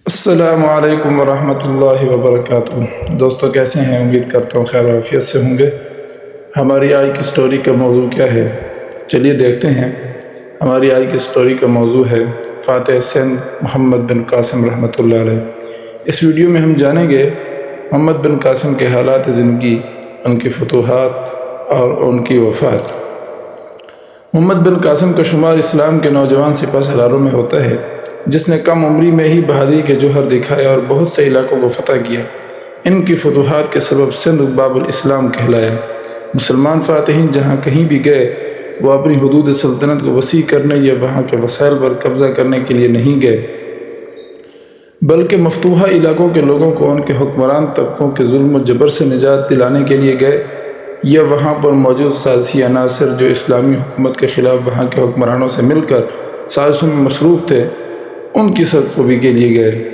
السلام علیکم ورحمۃ اللہ وبرکاتہ۔ دوستو کیسے ہیں؟ امید کرتا ہوں خیر عافیت سے ہوں گے۔ ہماری آج کی سٹوری کا موضوع کیا ہے؟ چلیے دیکھتے ہیں۔ ہماری آج کی سٹوری کا موضوع ہے فاتح سندھ محمد بن قاسم رحمۃ اللہ علیہ۔ اس ویڈیو میں ہم جانیں گے محمد بن قاسم کے حالات زندگی، ان کی فتوحات اور ان کی وفات۔ محمد بن قاسم کا شمار اسلام کے نوجوان سپہ سالاروں میں ہوتا ہے جس نے کم عمری میں ہی بہادری کے جوہر دکھائے اور بہت سے علاقوں کو فتح کیا۔ ان کی فتوحات کے سبب سندھ باب الاسلام کہلایا۔ مسلمان فاتحین جہاں کہیں بھی گئے وہ اپنی حدود سلطنت کو وسیع کرنے یا وہاں کے وسائل پر قبضہ کرنے کے لیے نہیں گئے، بلکہ مفتوحہ علاقوں کے لوگوں کو ان کے حکمران طبقوں کے ظلم و جبر سے نجات دلانے کے لیے گئے، یا وہاں پر موجود سازشی عناصر جو اسلامی حکومت کے خلاف وہاں کے حکمرانوں سے مل کر سازشوں میں مصروف تھے ان کی سرکوبی کے لیے گئے۔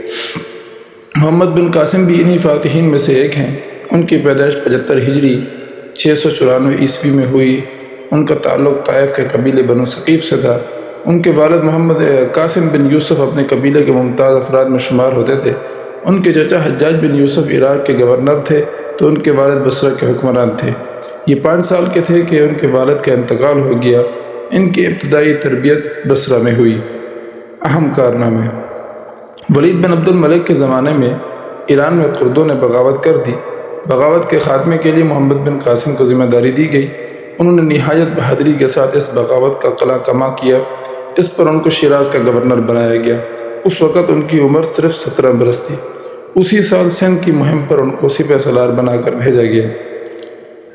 محمد بن قاسم بھی انہی فاتحین میں سے ایک ہیں۔ ان کی پیدائش 75 ہجری 694 عیسوی میں ہوئی۔ ان کا تعلق طائف کے قبیلے بنو ثقیف سے تھا۔ ان کے والد محمد قاسم بن یوسف اپنے قبیلے کے ممتاز افراد میں شمار ہوتے تھے۔ ان کے چچا حجاج بن یوسف عراق کے گورنر تھے تو ان کے والد بصرہ کے حکمران تھے۔ یہ 5 سال کے تھے کہ ان کے والد کا انتقال ہو گیا۔ ان کی ابتدائی تربیت بصرہ میں ہوئی۔ اہم کارنامے: ولید بن عبد الملک کے زمانے میں ایران میں کردوں نے بغاوت کر دی۔ بغاوت کے خاتمے کے لیے محمد بن قاسم کو ذمہ داری دی گئی۔ انہوں نے نہایت بہادری کے ساتھ اس بغاوت کا قلع کما کیا۔ اس پر ان کو شیراز کا گورنر بنایا گیا۔ اس وقت ان کی عمر صرف 17 برس تھی۔ اسی سال سندھ کی مہم پر ان کو سپہ سالار بنا کر بھیجا گیا۔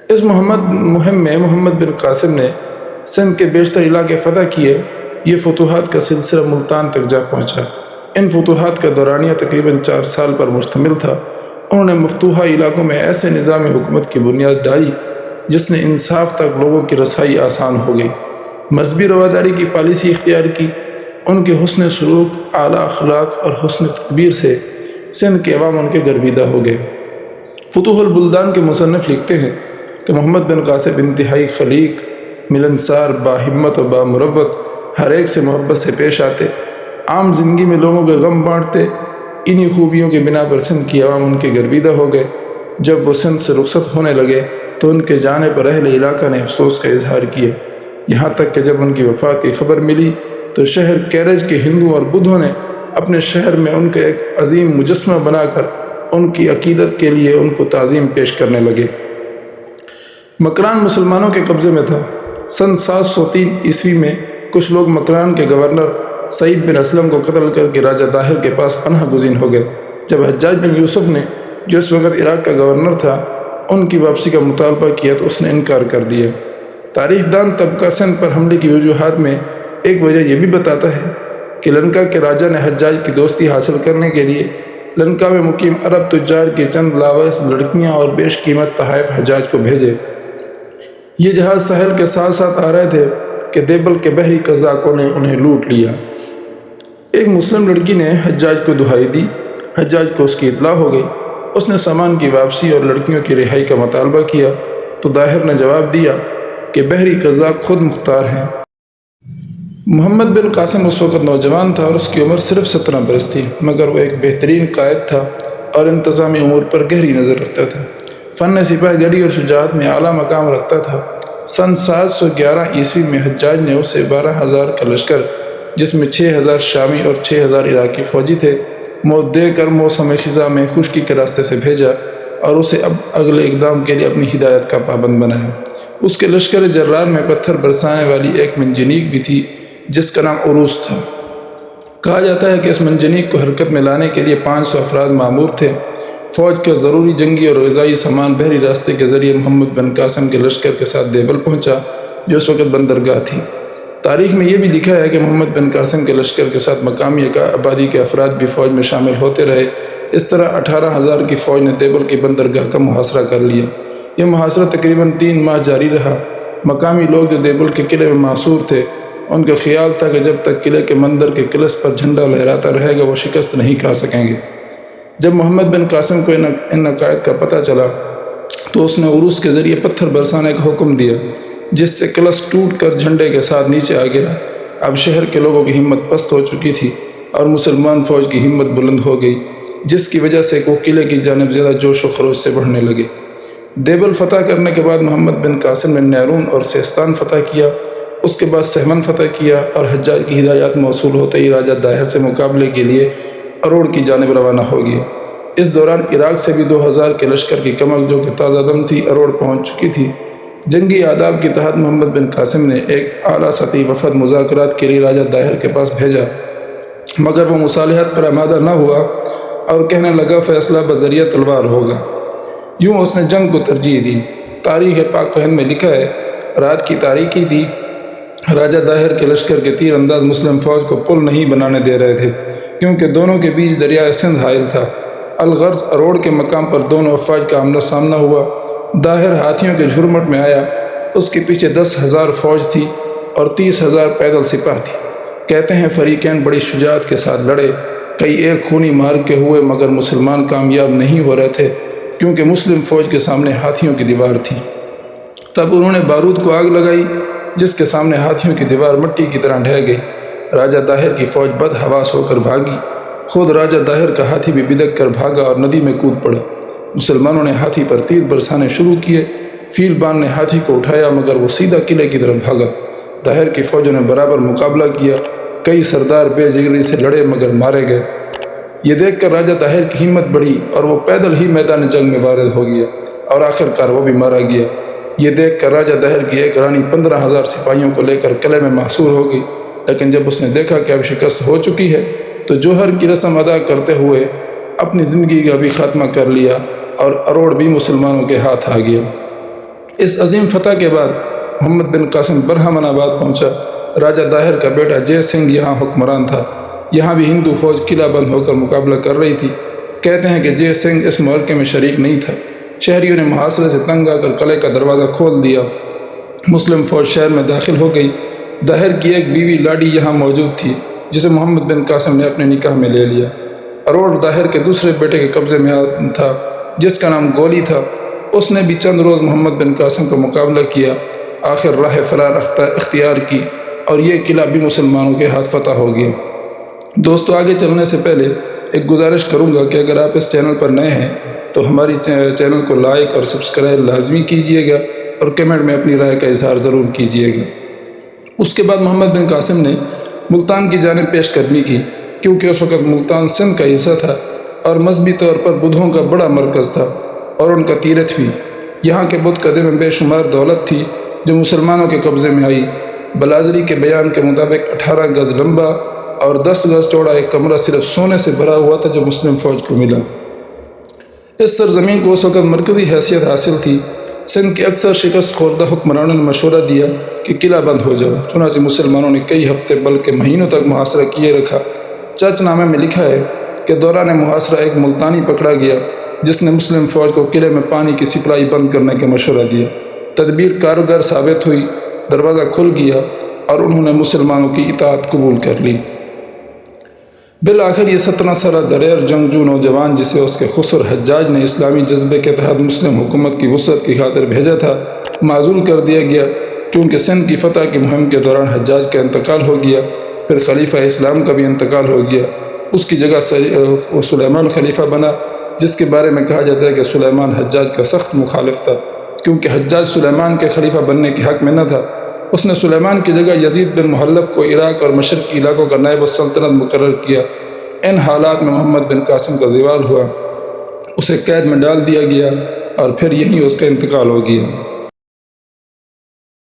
اس مہم میں محمد بن قاسم نے سندھ کے بیشتر علاقے فتح کیے۔ یہ فتوحات کا سلسلہ ملتان تک جا پہنچا۔ ان فتوحات کا دورانیہ تقریباً 4 سال پر مشتمل تھا۔ انہوں نے مفتوحہ علاقوں میں ایسے نظام حکومت کی بنیاد ڈالی جس نے انصاف تک لوگوں کی رسائی آسان ہو گئی۔ مذہبی رواداری کی پالیسی اختیار کی۔ ان کے حسن سلوک، اعلیٰ اخلاق اور حسن تدبیر سے سندھ کے عوام ان کے گرویدہ ہو گئے۔ فتوح البلدان کے مصنف لکھتے ہیں کہ محمد بن قاسم انتہائی خلیق، ملنسار، باہمت و بامروت، ہر ایک سے محبت سے پیش آتے، عام زندگی میں لوگوں کے غم بانٹتے۔ انہی خوبیوں کے بنا پر سندھ کی عوام ان کے گرویدہ ہو گئے۔ جب وہ سندھ سے رخصت ہونے لگے تو ان کے جانے پر اہل علاقہ نے افسوس کا اظہار کیا، یہاں تک کہ جب ان کی وفات کی خبر ملی تو شہر کیرج کے ہندوؤں اور بدھوں نے اپنے شہر میں ان کا ایک عظیم مجسمہ بنا کر ان کی عقیدت کے لیے ان کو تعظیم پیش کرنے لگے۔ مکران مسلمانوں کے قبضے میں تھا۔ سن 703 عیسوی میں کچھ لوگ مکران کے گورنر سعید بن اسلم کو قتل کر کے راجہ طاہر کے پاس پناہ گزین ہو گئے۔ جب حجاج بن یوسف نے، جو اس وقت عراق کا گورنر تھا، ان کی واپسی کا مطالبہ کیا تو اس نے انکار کر دیا۔ تاریخ دان طبقہ سندھ پر حملے کی وجوہات میں ایک وجہ یہ بھی بتاتا ہے کہ لنکا کے راجہ نے حجاج کی دوستی حاصل کرنے کے لیے لنکا میں مقیم عرب تجار کی چند لاویس لڑکیاں اور بیش قیمت تحائف حجاج کو بھیجے۔ یہ جہاز ساحل کے ساتھ ساتھ آ رہے تھے کہ دیبل کے بحری قزاقوں نے انہیں لوٹ لیا۔ ایک مسلم لڑکی نے حجاج کو دہائی دی۔ حجاج کو اس کی اطلاع ہو گئی۔ اس نے سامان کی واپسی اور لڑکیوں کی رہائی کا مطالبہ کیا تو طاہر نے جواب دیا کہ بحری قزاق خود مختار ہیں۔ محمد بن قاسم اس وقت نوجوان تھا اور اس کی عمر صرف 17 برس تھی، مگر وہ ایک بہترین قائد تھا اور انتظامی امور پر گہری نظر رکھتا تھا۔ فن سپاہ گری اور شجاعت میں اعلیٰ مقام رکھتا تھا۔ سن 711 عیسوی میں حجاج نے اسے 12,000 کا لشکر، جس میں 6,000 شامی اور 6,000 عراقی فوجی تھے، موت دے کر موسم خزاں میں خشکی کے راستے سے بھیجا اور اسے اب اگلے اقدام کے لیے اپنی ہدایت کا پابند بنایا۔ اس کے لشکر جرار میں پتھر برسانے والی ایک منجنیق بھی تھی جس کا نام عروس تھا۔ کہا جاتا ہے کہ اس منجنیق کو حرکت میں لانے کے لیے 500 افراد مامور تھے۔ فوج کا ضروری جنگی اور غذائی سامان بحری راستے کے ذریعے محمد بن قاسم کے لشکر کے ساتھ دیبل پہنچا، جو اس وقت بندرگاہ تھی۔ تاریخ میں یہ بھی لکھا ہے کہ محمد بن قاسم کے لشکر کے ساتھ مقامی آبادی کے افراد بھی فوج میں شامل ہوتے رہے۔ اس طرح 18,000 کی فوج نے دیبل کی بندرگاہ کا محاصرہ کر لیا۔ یہ محاصرہ تقریباً 3 ماہ جاری رہا۔ مقامی لوگ جو دیبل کے قلعے میں محصور تھے، ان کا خیال تھا کہ جب تک قلعے کے مندر کے کلس پر جھنڈا لہراتا رہے گا وہ شکست نہیں کھا سکیں گے۔ جب محمد بن قاسم کو ان عقائد کا پتہ چلا تو اس نے عروس کے ذریعے پتھر برسانے کا حکم دیا، جس سے کلش ٹوٹ کر جھنڈے کے ساتھ نیچے آ گرا۔ اب شہر کے لوگوں کی ہمت پست ہو چکی تھی اور مسلمان فوج کی ہمت بلند ہو گئی، جس کی وجہ سے وہ قلعے کی جانب زیادہ جوش و خروش سے بڑھنے لگے۔ دیبل فتح کرنے کے بعد محمد بن قاسم نے نیرون اور سیستان فتح کیا، اس کے بعد سہمن فتح کیا، اور حجاج کی ہدایات موصول ہوتے ہی راجہ داہر سے مقابلے کے لیے اروڑ کی جانب روانہ ہو گیا۔ اس دوران عراق سے بھی 2000 کے لشکر کی کمک جو کہ تازہ دم تھی اروڑ پہنچ چکی تھی۔ جنگی آداب کے تحت محمد بن قاسم نے ایک اعلیٰ سطحی وفد مذاکرات کے لیے راجہ داہر کے پاس بھیجا، مگر وہ مصالحت پر آمادہ نہ ہوا اور کہنے لگا فیصلہ بذریعہ تلوار ہوگا۔ یوں اس نے جنگ کو ترجیح دی۔ تاریخ پاک و ہند میں لکھا ہے، رات کی تاریکی تھی، راجہ داہر کے لشکر کے تیر انداز مسلم فوج کو پل نہیں بنانے دے رہے تھے، کیونکہ دونوں کے بیچ دریائے سندھ حائل تھا۔ الغرض اروڑ کے مقام پر دونوں افواج کا آمنا سامنا ہوا۔ داہر ہاتھیوں کے جھرمٹ میں آیا، اس کے پیچھے 10,000 فوج تھی اور 30,000 پیدل سپاہ تھی۔ کہتے ہیں فریقین بڑی شجاعت کے ساتھ لڑے، کئی ایک خونی مارکے ہوئے، مگر مسلمان کامیاب نہیں ہو رہے تھے، کیونکہ مسلم فوج کے سامنے ہاتھیوں کی دیوار تھی۔ تب انہوں نے بارود کو آگ لگائی، جس کے سامنے ہاتھیوں کی دیوار مٹی کی طرح ڈھہ گئی۔ راجہ داہر کی فوج بد حواس ہو کر بھاگی، خود راجہ داہر کا ہاتھی بھی بدک کر بھاگا اور ندی میں کود پڑا۔ مسلمانوں نے ہاتھی پر تیر برسانے شروع کیے۔ فیل بان نے ہاتھی کو اٹھایا، مگر وہ سیدھا قلعے کی طرف بھاگا۔ داہر کی فوجوں نے برابر مقابلہ کیا، کئی سردار بے جگری سے لڑے مگر مارے گئے۔ یہ دیکھ کر راجہ داہر کی ہمت بڑھی اور وہ پیدل ہی میدان جنگ میں وارد ہو گیا، اور آخر کار وہ بھی مارا گیا۔ یہ دیکھ کر راجہ داہر کی ایک رانی 15,000 سپاہیوں کو لے کر قلعے میں محصور ہو گئی، لیکن جب اس نے دیکھا کہ اب شکست ہو چکی ہے تو جوہر کی رسم ادا کرتے ہوئے اپنی زندگی کا بھی خاتمہ کر لیا، اور اروڑ بھی مسلمانوں کے ہاتھ آ گیا۔ اس عظیم فتح کے بعد محمد بن قاسم برہمن آباد پہنچا۔ راجہ داہر کا بیٹا جے سنگھ یہاں حکمران تھا۔ یہاں بھی ہندو فوج قلعہ بند ہو کر مقابلہ کر رہی تھی۔ کہتے ہیں کہ جے سنگھ اس معرکے میں شریک نہیں تھا۔ شہریوں نے محاصرے سے تنگ آ کر قلعے کا دروازہ کھول دیا۔ مسلم فوج شہر میں داخل ہو گئی۔ داہر کی ایک بیوی لاڈی یہاں موجود تھی، جسے محمد بن قاسم نے اپنے نکاح میں لے لیا۔ اروڑ داہر کے دوسرے بیٹے کے قبضے میں تھا، جس کا نام گولی تھا۔ اس نے بھی چند روز محمد بن قاسم کا مقابلہ کیا، آخر راہ فرار اختیار کی، اور یہ قلعہ بھی مسلمانوں کے ہاتھ فتح ہو گیا۔ دوستو، آگے چلنے سے پہلے ایک گزارش کروں گا کہ اگر آپ اس چینل پر نئے ہیں تو ہماری چینل کو لائک اور سبسکرائب لازمی کیجئے گا، اور کمنٹ میں اپنی رائے کا اظہار ضرور کیجئے گا۔ اس کے بعد محمد بن قاسم نے ملتان کی جانب پیش قدمی کی، کیونکہ اس وقت ملتان سندھ کا حصہ تھا اور مذہبی طور پر بدھوں کا بڑا مرکز تھا، اور ان کا تیرتھ بھی۔ یہاں کے بدھ قدے میں بے شمار دولت تھی جو مسلمانوں کے قبضے میں آئی۔ بلازری کے بیان کے مطابق 18 گز لمبا اور 10 گز چوڑا ایک کمرہ صرف سونے سے بھرا ہوا تھا جو مسلم فوج کو ملا۔ اس سرزمین کو اس وقت مرکزی حیثیت حاصل تھی۔ سندھ کے اکثر شکست خوردہ حکمرانوں نے مشورہ دیا کہ قلعہ بند ہو جاؤ، چنانچہ مسلمانوں نے کئی ہفتے بلکہ مہینوں تک محاصرہ کیے رکھا۔ چرچ نامے میں لکھا ہے کہ دوران محاصرہ ایک ملتانی پکڑا گیا، جس نے مسلم فوج کو قلعے میں پانی کی سپلائی بند کرنے کا مشورہ دیا۔ تدبیر کارگر ثابت ہوئی، دروازہ کھل گیا اور انہوں نے مسلمانوں کی اطاعت قبول کر لی۔ بالآخر یہ 17 سالہ دلیر جنگجو نوجوان، جسے اس کے خسر حجاج نے اسلامی جذبے کے تحت مسلم حکومت کی وسعت کی خاطر بھیجا تھا، معزول کر دیا گیا، کیونکہ سندھ کی فتح کی مہم کے دوران حجاج کا انتقال ہو گیا۔ پھر خلیفہ اسلام کا بھی انتقال ہو گیا۔ اس کی جگہ سلیمان خلیفہ بنا، جس کے بارے میں کہا جاتا ہے کہ سلیمان حجاج کا سخت مخالف تھا، کیونکہ حجاج سلیمان کے خلیفہ بننے کے حق میں نہ تھا۔ اس نے سلیمان کی جگہ یزید بن محلب کو عراق اور مشرقی علاقوں کا نائب السلطنت مقرر کیا۔ ان حالات میں محمد بن قاسم کا زوال ہوا، اسے قید میں ڈال دیا گیا اور پھر یہیں اس کا انتقال ہو گیا۔